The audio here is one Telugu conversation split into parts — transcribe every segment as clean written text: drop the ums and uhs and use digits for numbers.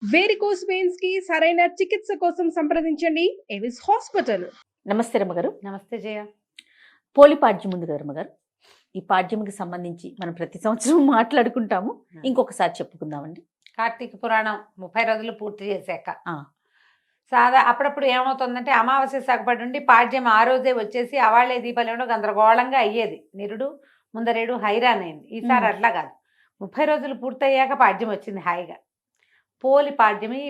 వేరికోస్ వెయిన్స్ కి సరైన చికిత్స కోసం సంప్రదించండి ఎవిస్ హాస్పిటల్. నమస్తే రమ్మగారు. నమస్తే జయ. పోలి పాడ్యం ఉంది కదా రమ్మగారు, ఈ పాడ్యంకి సంబంధించి మనం ప్రతి సంవత్సరం మాట్లాడుకుంటాము. ఇంకొకసారి చెప్పుకుందామండి. కార్తీక పురాణం 30 రోజులు పూర్తి చేశాక ఆ. అప్పుడప్పుడు ఏమవుతుందంటే అమావాస్య సగపడి నుండి పాడ్యం ఆ రోజే వచ్చేసి అవాళ్లే దీపాలు గందరగోళంగా అయ్యేది. నిరుడు ముందరేడు హైరాన్ అయింది. ఈసారి అట్లా కాదు, 30 రోజులు పూర్తయ్యాక పాడ్యం వచ్చింది హాయిగా. పోలి పాడ్యం ఈ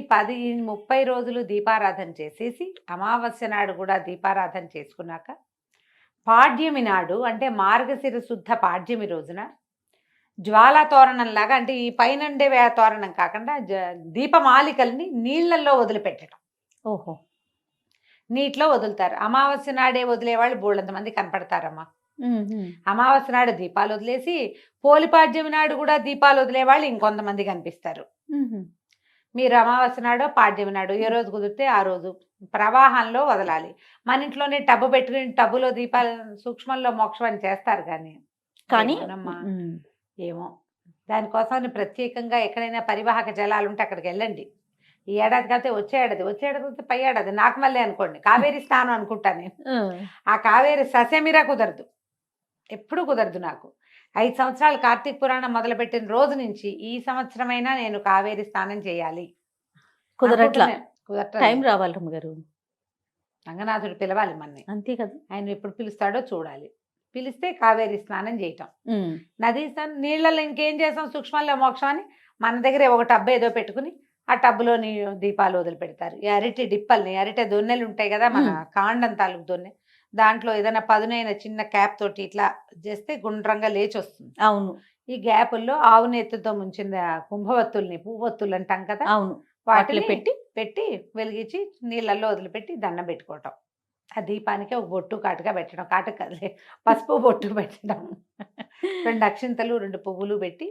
30 రోజులు దీపారాధన చేసేసి అమావాస్య నాడు కూడా దీపారాధన చేసుకున్నాక పాడ్యమి నాడు అంటే మార్గశిర శుద్ధ పాడ్యమి రోజున జ్వాలా తోరణంలాగా, అంటే ఈ పైనండే తోరణం కాకుండా దీపమాలికల్ని నీళ్లలో వదిలిపెట్టడం. ఓహో, నీటిలో వదులుతారు. అమావాస్య నాడే వదిలేవాళ్ళు బోళ్ళంత మంది కనపడతారమ్మా. అమావాస్య నాడు దీపాలు వదిలేసి పోలిపాడ్యమి నాడు కూడా దీపాలు వదిలేవాళ్ళు ఇంకొంతమంది కనిపిస్తారు. మీరు అమావాస్య నాడో పాడ్యమి నాడు ఏ రోజు కుదిరితే ఆ రోజు ప్రవాహంలో వదలాలి. మన ఇంట్లోనే టబ్బు పెట్టుకుని టబ్బులో దీపాలు సూక్ష్మంలో మోక్షం అని చేస్తారు. కానీ ఏమో దానికోసం ప్రత్యేకంగా ఎక్కడైనా పరివాహక జలాలు ఉంటే అక్కడికి వెళ్ళండి. ఈ ఏడాది కాకపోతే వచ్చే ఏడాది పై ఏడాది నాకు మళ్ళీ అనుకోండి కావేరి స్నానం అనుకుంటాను నేను. ఆ కావేరి ససేమిరా కుదరదు, ఎప్పుడు కుదరదు నాకు. 5 సంవత్సరాలు కార్తీక పురాణం మొదలుపెట్టిన రోజు నుంచి ఈ సంవత్సరమైనా నేను కావేరి స్నానం చేయాలి. కుదరట్లా, టైం రావాలి రమ్మగారు. రంగనాథుడు పిలవాలి మన్ని, అంతే కదా. ఆయన ఎప్పుడు పిలుస్తాడో చూడాలి. పిలిస్తే కావేరి స్నానం చేయటం. నదీ స్నానం నీళ్ళల్లో ఇంకేం చేస్తాం, సూక్ష్మంలో మోక్షం అని మన దగ్గరే ఒక టబ్బు ఏదో పెట్టుకుని ఆ టబ్బులోని దీపాలు వదిలిపెడతారు. ఈ అరటి డిప్పల్ని, అరటి దొన్నెలు ఉంటాయి కదా మన కాండం తాలూకు దొన్నె, దాంట్లో ఏదైనా పదునైన చిన్న క్యాప్ తోటి ఇట్లా చేస్తే గుండ్రంగా లేచి వస్తుంది. అవును. ఈ గ్యాపుల్లో ఆవు నెత్తుతో ముంచిన కుంభవత్తుల్ని, పువ్వొత్తులు అంటాం కదా, అవును, వాటిని పెట్టి వెలిగించి నీళ్ళల్లో వదిలిపెట్టి దండం పెట్టుకోవటం. ఆ దీపానికి ఒక బొట్టు కాటుగా పెట్టడం, కాటుక కదలే పసుపు బొట్టు పెట్టడం, 2 అక్షింతలు 2 పువ్వులు పెట్టి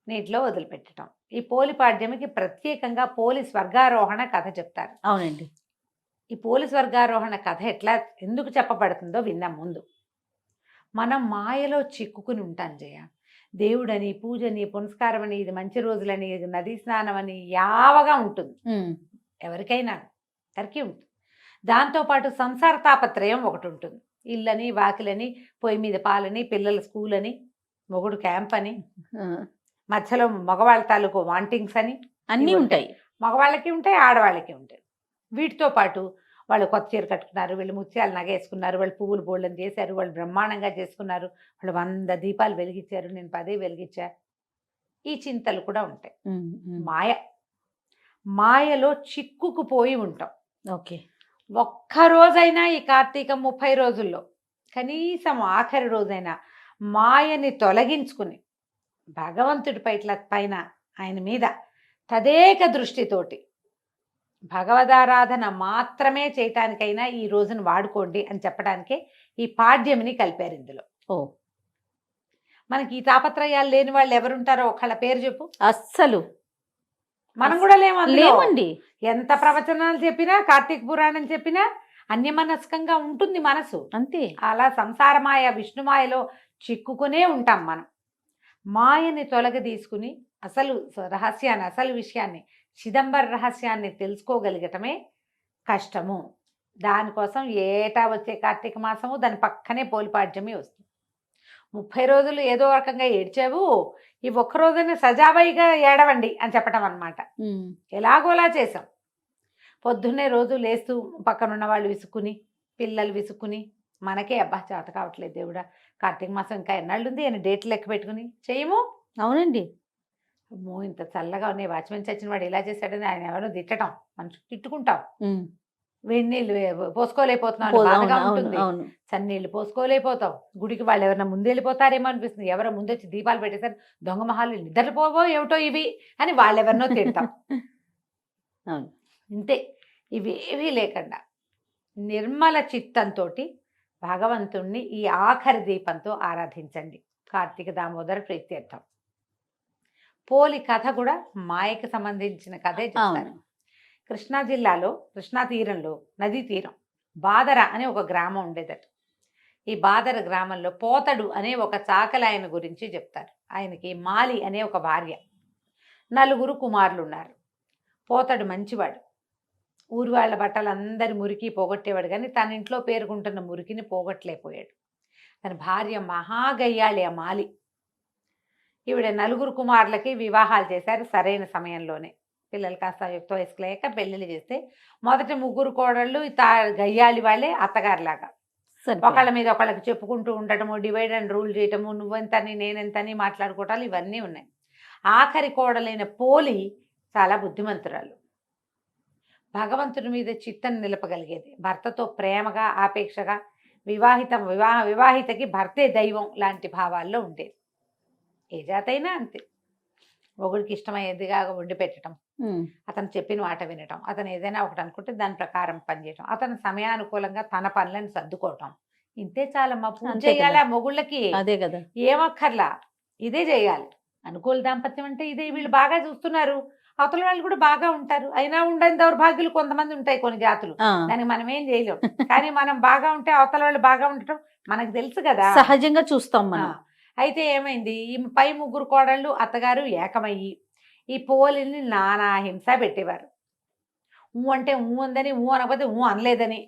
నీటిలో వదిలిపెట్టడం. ఈ పోలి పాడ్యమికి ప్రత్యేకంగా పోలి స్వర్గారోహణ కథ చెప్తారు. అవునండి. ఈ పోలి స్వర్గారోహణ కథ ఎందుకు చెప్పబడుతుందో విన్నాం. ముందు మనం మాయలో చిక్కుకుని ఉంటాం జయ. దేవుడని, పూజని, పునస్కారం అని, ఇది మంచి రోజులని, ఇది నదీ స్నానం అని యావగా ఉంటుంది ఎవరికైనా, అందరికీ ఉంటుంది. దాంతోపాటు సంసార తాపత్రయం ఒకటి ఉంటుంది. ఇల్లని, వాకిలని, పొయ్యి మీద పాలని, పిల్లల స్కూల్ అని, మొగుడు క్యాంప్ అని, మధ్యలో మగవాళ్ళ తాలూకు వాంటింగ్స్ అని అన్నీ ఉంటాయి. మగవాళ్ళకి ఉంటాయి, ఆడవాళ్ళకి ఉంటాయి. వీటితో పాటు వాళ్ళు కొత్త చీర కట్టుకున్నారు, వీళ్ళు ముత్యాలు నగేసుకున్నారు, వాళ్ళు పువ్వులు బోళ్ళని చేశారు, వాళ్ళు బ్రహ్మాండంగా చేసుకున్నారు, వాళ్ళు 100 దీపాలు వెలిగించారు, నేను 10 వెలిగించా. ఈ చింతలు కూడా ఉంటాయి. మాయలో చిక్కుకుపోయి ఉంటాం. ఓకే. ఒక్కరోజైనా ఈ కార్తీకం 30 రోజుల్లో కనీసం ఆఖరి రోజైనా మాయని తొలగించుకుని భగవంతుడి పైన ఆయన మీద తదేక దృష్టితోటి భగవదారాధన మాత్రమే చేయటానికైనా ఈ రోజును వాడుకోండి అని చెప్పడానికే ఈ పాడ్యమిని కలిపారు ఇందులో. మనకి ఈ తాపత్రయాలు లేని వాళ్ళు ఎవరుంటారో ఒకళ్ళ పేరు చెప్పు. అస్సలు మనం కూడా లేవండి. ఎంత ప్రవచనాలు చెప్పినా, కార్తీక పురాణం చెప్పినా అన్యమనస్కంగా ఉంటుంది మనసు, అంతే. అలా సంసారమాయ విష్ణుమాయలో చిక్కుకునే ఉంటాం మనం. మాయని తొలగ తీసుకుని అసలు రహస్యాన్ని, అసలు విషయాన్ని, చిదంబర రహస్యాన్ని తెలుసుకోగలిగటమే కష్టము. దానికోసం ఏటా వచ్చే కార్తీక మాసము దాని పక్కనే పోలిపాడ్యమి వస్తుంది. 30 రోజులు ఏదో రకంగా ఏడ్చావు, ఈ ఒక్కరోజునే సజావైగా ఏడవండి అని చెప్పటం అన్నమాట. ఎలాగోలా చేసాం. పొద్దున్నే రోజు లేస్తూ పక్కనున్న వాళ్ళు విసుక్కుని, పిల్లలు విసుక్కుని, మనకే అబ్బా చేత కావట్లేదు దేవుడా, కార్తీక మాసం ఇంకా ఎన్నాళ్ళు ఉంది అని డేట్లు లెక్క పెట్టుకుని చేయము. అవునండి. అమ్మో ఇంత చల్లగా ఉన్నాయి, వాచ్మెన్ చచ్చిన వాడు ఇలా చేశాడని ఆయన ఎవరో తిట్టడం, మనుషులు తిట్టుకుంటాం. వేడి నీళ్ళు పోసుకోలేకపోతున్నావు, బాధగా ఉంటుంది. సన్నీళ్ళు పోసుకోలేకపోతాం. గుడికి వాళ్ళు ఎవరైనా ముందు వెళ్ళిపోతారేమో అనిపిస్తుంది. ఎవరో ముందొచ్చి దీపాలు పెట్టేసారు, దొంగ మహాలు నిద్రపోవో ఏమిటో ఇవి అని వాళ్ళెవరినో తిడతాం. ఇంతే. ఇవేవీ లేకుండా నిర్మల చిత్తంతో భగవంతుణ్ణి ఈ ఆఖరి దీపంతో ఆరాధించండి. కార్తీక దామోదర ప్రీత్యర్థం. పోలి కథ కూడా మాయకి సంబంధించిన కథే చెప్తారు. కృష్ణా జిల్లాలో, కృష్ణా తీరంలో, నదీ తీరం బాదర అనే ఒక గ్రామం ఉండేదట. ఈ బాదర గ్రామంలో పోతడు అనే ఒక చాకలి ఆయన గురించి చెప్తారు. ఆయనకి మాలి అనే ఒక భార్య, 4 కుమారులు ఉన్నారు. పోతాడు మంచివాడు, ఊరి వాళ్ళ బట్టలు అందరి మురికి పోగొట్టేవాడు, కానీ తన ఇంట్లో పేరుకుంటున్న మురికిని పోగొట్టలేకపోయాడు. తన భార్య మహాగయ్యాళి ఆ మాలి. ఈవిడ 4 కుమారులకి వివాహాలు చేశారు సరైన సమయంలోనే. పిల్లలు కాస్త యుక్త వయసుకు లేక పెళ్ళిళ్ళు చేస్తే మొదటి 3 కోడళ్ళు గయ్యాళి వాళ్ళే అత్తగారిలాగా ఒకళ్ళ మీద ఒకళ్ళకి చెప్పుకుంటూ ఉండటము, డివైడ్ అండ్ రూల్ చేయటము, నువ్వెంతని నేనెంతని మాట్లాడుకోవటాలు ఇవన్నీ ఉన్నాయి. ఆఖరి కోడలైన పోలి చాలా బుద్ధిమంతురాలు, భగవంతుడి మీద చిత్తను నిలపగలిగేది, భర్తతో ప్రేమగా ఆపేక్షగా, వివాహితకి భర్తే దైవం లాంటి భావాల్లో ఉండేది. ఏ జాతైనా అంతే, మొగుడికి ఇష్టమయ్యేదిగా వండి పెట్టడం, అతను చెప్పిన మాట వినటం, అతను ఏదైనా ఒకటి అనుకుంటే దాని ప్రకారం పనిచేయటం, అతను సమయానుకూలంగా తన పనులను సర్దుకోవటం, ఇంతే చాలమ్మా. పూజ చేయాలి ఆ మొగుళ్ళకి, అదే కదా, ఏమక్కర్లా, ఇదే చేయాలి. అనుకూల దాంపత్యం అంటే ఇదే. వీళ్ళు బాగా చూస్తున్నారు, అవతల వాళ్ళు కూడా బాగా ఉంటారు. అయినా ఉండని దౌర్భాగ్యులు కొంతమంది ఉంటాయి, కొన్ని జాతులు, దానికి మనం ఏం చేయలేం. కానీ మనం బాగా ఉంటే అవతల వాళ్ళు బాగా ఉండటం మనకు తెలుసు కదా, సహజంగా చూస్తాం మనం. అయితే ఏమైంది, ఈ పై 3 కోడళ్ళు అత్తగారు ఏకమయ్యి ఈ పోలిని నానా హింస పెట్టేవారు. అంటే ఉందని, అనకపోతే అనలేదని,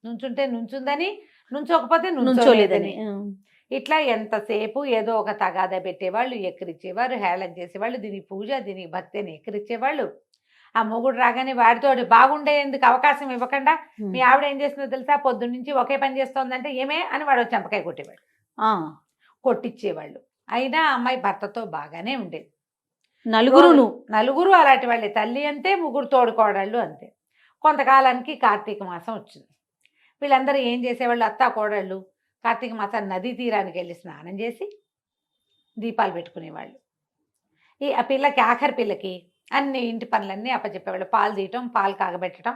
నుంచుంటే నుంచుందని, నుంచోకపోతే నుంచోలేదని, ఇట్లా ఎంతసేపు ఏదో ఒక తగాదా పెట్టేవాళ్ళు, ఎక్కిరిచ్చేవారు, హేళన చేసేవాళ్ళు. దీనికి పూజ, దీనికి భక్తి అని ఎక్కిరిచ్చేవాళ్ళు. ఆ మొగుడు రాగానే వాడితో బాగుండేందుకు అవకాశం ఇవ్వకుండా, మీ ఆవిడ ఏం చేస్తుందో తెలుసా, పొద్దున్న నుంచి ఒకే పని చేస్తోందంటే ఏమే అని వాడు చెంపకాయ కొట్టేవాడు, కొట్టించేవాళ్ళు. అయినా అమ్మాయి భర్తతో బాగానే ఉండేది. నలుగురు అలాంటి వాళ్ళే, తల్లి అంతే, 3 తోడుకోడళ్ళు అంతే. కొంతకాలానికి కార్తీక మాసం వచ్చింది. వీళ్ళందరూ ఏం చేసేవాళ్ళు, అత్తా కోడళ్ళు కార్తీక మాసం నదీ తీరానికి వెళ్ళి స్నానం చేసి దీపాలు పెట్టుకునేవాళ్ళు. ఆ పిల్లకి, ఆఖరి పిల్లకి అన్ని ఇంటి పనులన్నీ అప్పచెప్పేవాళ్ళు. పాలు తీయటం, పాలు కాగబెట్టడం,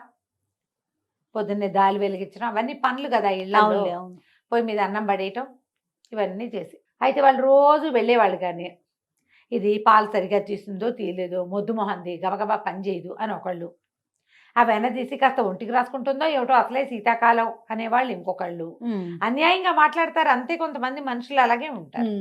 పొద్దున్నే దాలి వెలిగించడం, అవన్నీ పనులు కదా ఇళ్ళలో. పొయ్యి మీద అన్నం పడేయటం, ఇవన్నీ చేసి. అయితే వాళ్ళు రోజు వెళ్ళేవాళ్ళు, కానీ ఇది పాలు సరిగా తీసిందో తీయలేదో, మొద్దు మొహంది, గబగబా పని చేయదు అని ఒకళ్ళు, ఆ వెన్న తీసి కాస్త ఒంటికి రాసుకుంటుందో ఏమిటో, అసలే శీతాకాలం అనేవాళ్ళు ఇంకొకళ్ళు. అన్యాయంగా మాట్లాడతారు అంతే. కొంతమంది మనుషులు అలాగే ఉంటారు.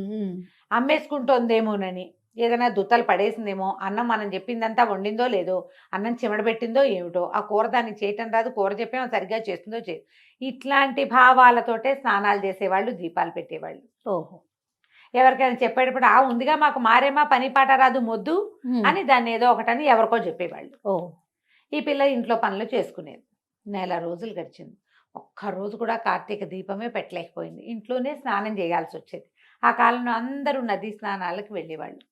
అమ్మేసుకుంటోందేమోనని, ఏదైనా దుత్తలు పడేసిందేమో, అన్నం మనం చెప్పిందంతా వండిందో లేదో, అన్నం చిమడబెట్టిందో ఏమిటో, ఆ కూర దానికి చేయటం రాదు, కూర చెప్పేమో సరిగ్గా చేస్తుందో చేయదు, ఇట్లాంటి భావాలతోటే స్నానాలు చేసేవాళ్ళు, దీపాలు పెట్టేవాళ్ళు. ఓహో, ఎవరికైనా చెప్పేటప్పుడు ఉందిగా మాకు మారేమా, పని పాట రాదు మొద్దు అని దాన్ని ఏదో ఒకటని ఎవరికో చెప్పేవాళ్ళు. ఈ పిల్ల ఇంట్లో పనులు చేసుకునేది. 1 నెల రోజులు గడిచింది. ఒక్కరోజు కూడా కార్తీక దీపమే పెట్టలేకపోయింది. ఇంట్లోనే స్నానం చేయాల్సి వచ్చేది. ఆ కాలంలో అందరూ నదీ స్నానాలకు వెళ్ళేవాళ్ళు.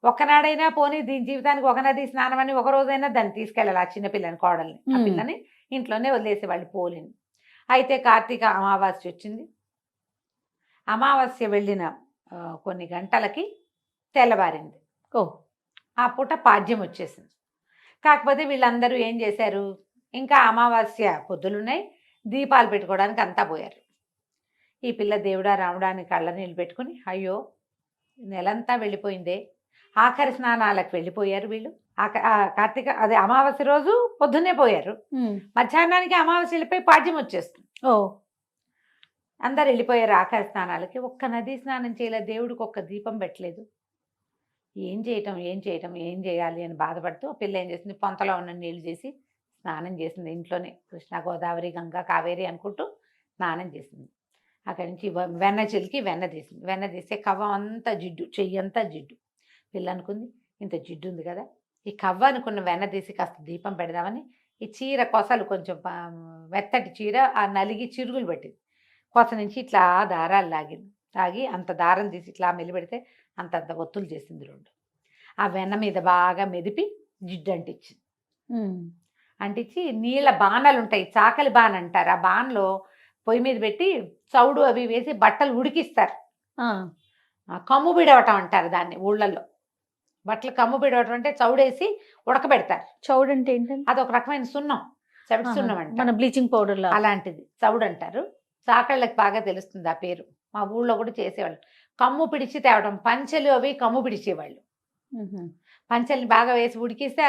ఒక్కనాడైనా పోనీ దీని జీవితానికి ఒక నదీ స్నానం అని ఒక రోజైనా దాన్ని తీసుకెళ్ళాలి, ఆ చిన్నపిల్లని, కోడల్ని. ఆ పిల్లని ఇంట్లోనే వదిలేసేవాళ్ళు పోలిని. అయితే కార్తీక అమావాస్య వచ్చింది. అమావాస్య వెళ్ళిన కొన్ని గంటలకి తెల్లవారింది. ఆ పూట పాడ్యం వచ్చేసింది. కాకపోతే వీళ్ళందరూ ఏం చేశారు, ఇంకా అమావాస్య పొద్దులున్నాయి, దీపాలు పెట్టుకోవడానికి అంతా పోయారు. ఈ పిల్ల దేవుడా రాముడా అని కళ్ళ నీళ్ళు పెట్టుకుని, అయ్యో నెలంతా వెళ్ళిపోయిందే, ఆఖరి స్నానాలకు వెళ్ళిపోయారు వీళ్ళు. కార్తీక అదే అమావాస్య రోజు పొద్దున్నే పోయారు, మధ్యాహ్నానికి అమావాస్య వెళ్ళిపోయి పాడ్యం వచ్చేస్తుంది. అందరు వెళ్ళిపోయారు ఆఖరి స్నానాలకి. ఒక్క నదీ స్నానం చేయలేదు, దేవుడికి ఒక్క దీపం పెట్టలేదు. ఏం చేయాలి అని బాధపడుతూ ఆ పిల్ల ఏం చేసింది, పొంతలో ఉన్న నీళ్ళు చేసి స్నానం చేసింది. ఇంట్లోనే కృష్ణా, గోదావరి, గంగా, కావేరి అనుకుంటూ స్నానం చేసింది. అక్కడి నుంచి వెన్న చిలికి వెన్న తీసింది. వెన్న తీస్తే కవ్వ అంతా జిడ్డు, చెయ్యి అంతా జిడ్డు. పిల్ల అనుకుంది, ఇంత జిడ్డు ఉంది కదా, ఈ కవ్వ అనుకున్న వెన్న తీసి కాస్త దీపం పెడదామని ఈ చీర కొసలు కొంచెం మెత్తటి చీర ఆ నలిగి చిరుగులు పెట్టింది. కొస నుంచి ఇట్లా దారాలు లాగి అంత దారం తీసి ఇట్లా మెలిపెడితే అంతంత ఒత్తులు చేసింది 2. ఆ వెన్న మీద బాగా మెదిపి జిడ్డు అంటించి నీళ్ళ బాణాలు ఉంటాయి, చాకలి బాణ అంటారు. ఆ బాణలో పొయ్యి మీద పెట్టి చౌడు అవి వేసి బట్టలు ఉడికిస్తారు. కమ్ము బిడవటం అంటారు దాన్ని ఊళ్ళల్లో. బట్టలు కమ్ము బిడవటం అంటే చౌడేసి ఉడకబెడతారు. చౌడు అంటే ఏంటంటే అదొక రకమైన సున్నం, చవిటి సున్నం అంటే మన బ్లీచింగ్ పౌడర్ అలాంటిది చౌడు అంటారు. చాకళ్ళకి బాగా తెలుస్తుంది ఆ పేరు. మా ఊళ్ళో కూడా చేసేవాళ్ళు. కమ్ము పిడిచి తేవడం, పంచెలు అవి కమ్ము పిడిచేవాళ్ళు. పంచెల్ని బాగా వేసి ఉడికిస్తే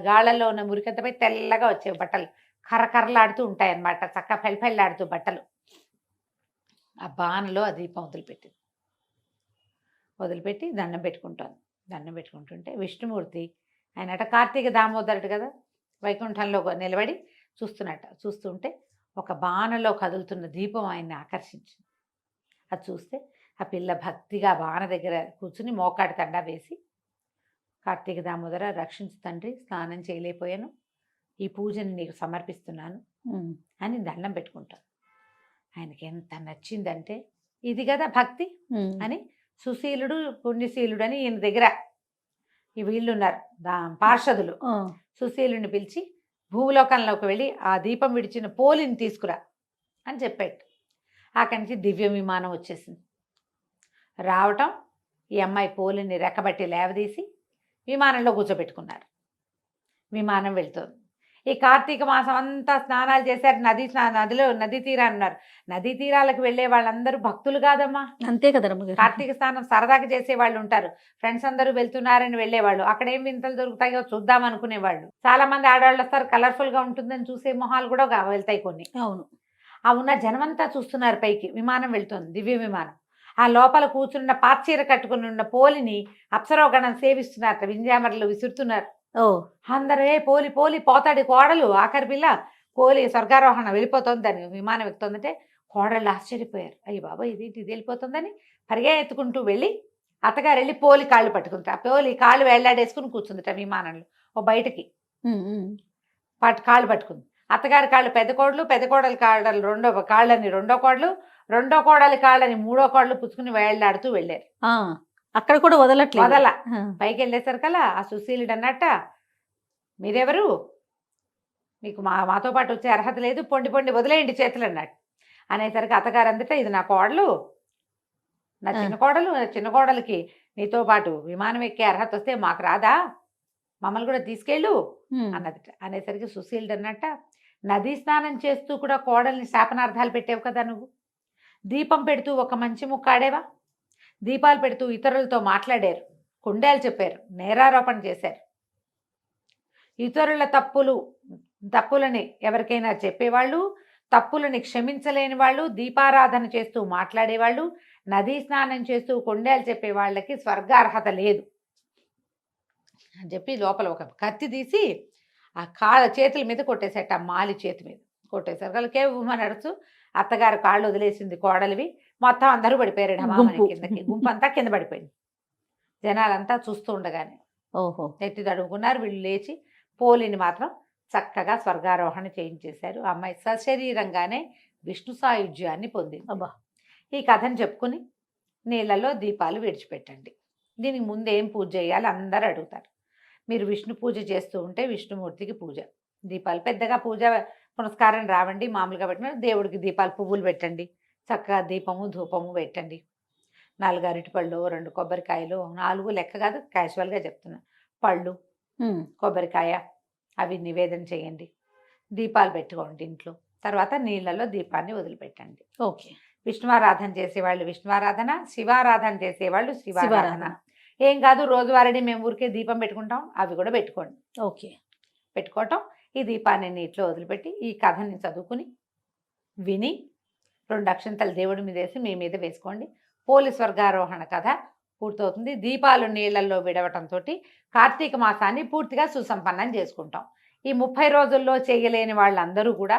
గాళ్ళల్లో ఉన్న మురికంతపై తెల్లగా వచ్చేవి బట్టలు, కర్రకర్రలాడుతూ ఉంటాయి అన్నమాట, చక్కగా ఫెల్ఫెల్లాడుతూ బట్టలు. ఆ బాణలో ఆ దీపం వదిలిపెట్టి దండం పెట్టుకుంటుంది. దండం పెట్టుకుంటుంటే విష్ణుమూర్తి ఆయనట కార్తీక దామోదరుడు కదా, వైకుంఠంలో నిలబడి చూస్తుంటే ఒక బాణలో కదులుతున్న దీపం ఆయన్ని ఆకర్షించింది. అది చూస్తే ఆ పిల్ల భక్తిగా బాణ దగ్గర కూర్చుని మోకాడి తండా వేసి, కార్తీక దామోదర రక్షించు తండ్రి, స్నానం చేయలేకపోయాను, ఈ పూజని నీకు సమర్పిస్తున్నాను అని దండం పెట్టుకుంటాను. ఆయనకి ఎంత నచ్చిందంటే, ఇది కదా భక్తి అని సుశీలుడు పుణ్యశీలుడు అని ఈయన దగ్గర ఈ వీళ్ళు ఉన్నారు పార్షదులు, సుశీలుని పిలిచి భూలోకంలోకి వెళ్ళి ఆ దీపం విడిచిన పోలిని తీసుకురా అని చెప్పాడు. అక్కడి నుంచి దివ్య విమానం వచ్చేసింది. రావటం, ఈ అమ్మాయి పోలిని రెక్కబట్టి లేవదీసి విమానంలో కూర్చోబెట్టుకున్నారు. విమానం వెళ్తుంది. ఈ కార్తీక మాసం అంతా స్నానాలు చేశారు. నదీ తీరాలు ఉన్నారు. నదీ తీరాలకు వెళ్ళే వాళ్ళందరూ భక్తులు కాదమ్మా. అంతే కదా రమ్మగారు. కార్తీక స్నానం సరదాగా చేసే వాళ్ళు ఉంటారు. ఫ్రెండ్స్ అందరూ వెళ్తున్నారని వెళ్ళేవాళ్ళు. అక్కడ ఏం వింతలు దొరుకుతాయో చూద్దాం అనుకునేవాళ్ళు. చాలా మంది ఆడవాళ్ళు వస్తారు, కలర్ఫుల్ గా ఉంటుందని చూసే మొహాలు కూడా వెళ్తాయి కొన్ని. అవును. ఆ ఉన్న జనమంతా చూస్తున్నారు పైకి. విమానం వెళ్తుంది, దివ్య విమానం. ఆ లోపల కూర్చున్న పాచీర కట్టుకుని ఉన్న పోలిని అప్సరోగణం సేవిస్తున్నారు, వింజామరలు విసురుతున్నారు. అందరే పోలి పోలి పోతాడు కోడలు, ఆఖరి పిల్ల పోలి స్వర్గారోహణ వెళ్ళిపోతుంది, దాని విమానం ఎక్కుతుందంటే కోడళ్ళు ఆశ్చర్యపోయారు. అయ్యి బాబా ఇది వెళ్ళిపోతుందని పరిగెత్తుకుంటూ వెళ్ళి అత్తగారు వెళ్ళి పోలి కాళ్ళు పట్టుకుంటారు. ఆ పోలి కాళ్ళు వేళ్లాడేసుకుని కూర్చుందిట విమానంలో ఓ బయటకి కాళ్ళు పట్టుకుంది. అత్తగారి కాళ్ళు పెద్ద కోడలి కాళ్ళని రెండో కోడలి కాళ్ళని మూడో కోడలు పుచ్చుకుని వేళ్లాడుతూ వెళ్ళారు. అక్కడ కూడా వదల పైకి వెళ్ళేసరికల్లా ఆ సుశీలుడు అన్నట్ట, మీరెవరు, మీకు మాతో పాటు వచ్చే అర్హత లేదు, పొండి వదిలేయండి చేతులు అన్నట్టు. అనేసరికి అత్తగారు అందట, ఇది నా కోడలు, నా చిన్న కోడలికి నీతో పాటు విమానం ఎక్కే అర్హత వస్తే మాకు రాదా, మమ్మల్ని కూడా తీసుకెళ్ళు అన్నదిట. అనేసరికి సుశీలుడు అన్నట్ట, నదీ స్నానం చేస్తూ కూడా కోడల్ని శాపనార్థాలు పెట్టావు కదా నువ్వు, దీపం పెడుతూ ఒక మంచి ముక్కాడేవా, దీపాలు పెడుతూ ఇతరులతో మాట్లాడారు, కుండేలు చెప్పారు, నేరారోపణ చేశారు, ఇతరుల తప్పులని ఎవరికైనా చెప్పేవాళ్ళు, తప్పులని క్షమించలేని వాళ్ళు, దీపారాధన చేస్తూ మాట్లాడేవాళ్ళు, నదీ స్నానం చేస్తూ కుండేలు చెప్పే వాళ్ళకి స్వర్గార్హత లేదు అని చెప్పి లోపల ఒక కత్తి తీసి ఆ చేతుల మీద కొట్టేసేట, ఆ మాలి చేతి మీద కొట్టేశారు. వాళ్ళకే నడుచు అత్తగారు కాళ్ళు వదిలేసింది కోడలివి, మొత్తం అందరూ పడిపోయారు కిందకి. గుంపు అంతా కింద పడిపోయింది. జనాలంతా చూస్తూ ఉండగానే నెత్తి తడుముకున్నారు. వీళ్ళు లేచి పోలిని మాత్రం చక్కగా స్వర్గారోహణ చేయించేశారు. ఆ అమ్మాయి సశరీరంగానే విష్ణు సాయుధ్యాన్ని పొందింది. ఈ కథను చెప్పుకుని నీళ్ళలో దీపాలు విడిచిపెట్టండి. దీనికి ముందు ఏం పూజ చేయాలి అందరూ అడుగుతారు. మీరు విష్ణు పూజ చేస్తూ ఉంటే విష్ణుమూర్తికి పూజ, దీపాలు పెద్దగా పూజ పునస్కారం రావండి, మామూలుగా పెట్టిన దేవుడికి దీపాలు పువ్వులు పెట్టండి, చక్కగా దీపము ధూపము పెట్టండి, 4 అరటిపళ్ళు, 2 కొబ్బరికాయలు, 4 లెక్క కాదు క్యాజువల్గా చెప్తున్నా, పళ్ళు కొబ్బరికాయ అవి నివేదన చేయండి, దీపాలు పెట్టుకోండి ఇంట్లో. తర్వాత నీళ్ళలో దీపాన్ని వదిలిపెట్టండి. ఓకే. విష్ణువారాధన చేసేవాళ్ళు విష్ణువారాధన, శివారాధన చేసేవాళ్ళు శివారాధన. ఏం కాదు, రోజువారీ మేము ఊరికే దీపం పెట్టుకుంటాం, అవి కూడా పెట్టుకోండి. ఓకే. పెట్టుకోవటం, ఈ దీపాన్ని నీటిలో వదిలిపెట్టి ఈ కథని చదువుకుని విని 2 అక్షంతలు దేవుడి మీద వేసి మీ మీద వేసుకోండి. పోలి స్వర్గారోహణ కథ పూర్తవుతుంది. దీపాలు నీళ్లలో విడవటంతో కార్తీక మాసాన్ని పూర్తిగా సుసంపన్నం చేసుకుంటాం. ఈ 30 రోజుల్లో చేయలేని వాళ్ళందరూ కూడా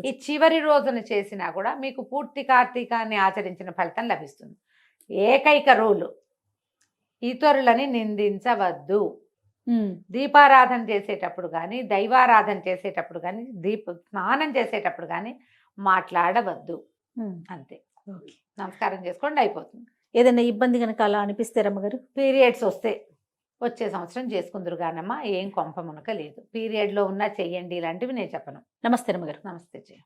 ఈ చివరి రోజున చేసినా కూడా మీకు పూర్తి కార్తీకాన్ని ఆచరించిన ఫలితం లభిస్తుంది. ఏకైక రూలు, ఇతరులని నిందించవద్దు. దీపారాధన చేసేటప్పుడు కానీ, దైవారాధన చేసేటప్పుడు కానీ, స్నానం చేసేటప్పుడు కానీ మాట్లాడవద్దు. అంతే. నమస్కారం చేసుకోండి, అయిపోతుంది. ఏదైనా ఇబ్బంది కనుక అలా అనిపిస్తే రమ్మగారు, పీరియడ్స్ వస్తే వచ్చే సంవత్సరం చేసుకుందరు కానమ్మా, ఏం కొంప మునక లేదు. పీరియడ్లో ఉన్నా చెయ్యండి, ఇలాంటివి నేను చెప్పను. నమస్తే రమ్మగారు. నమస్తే జయ.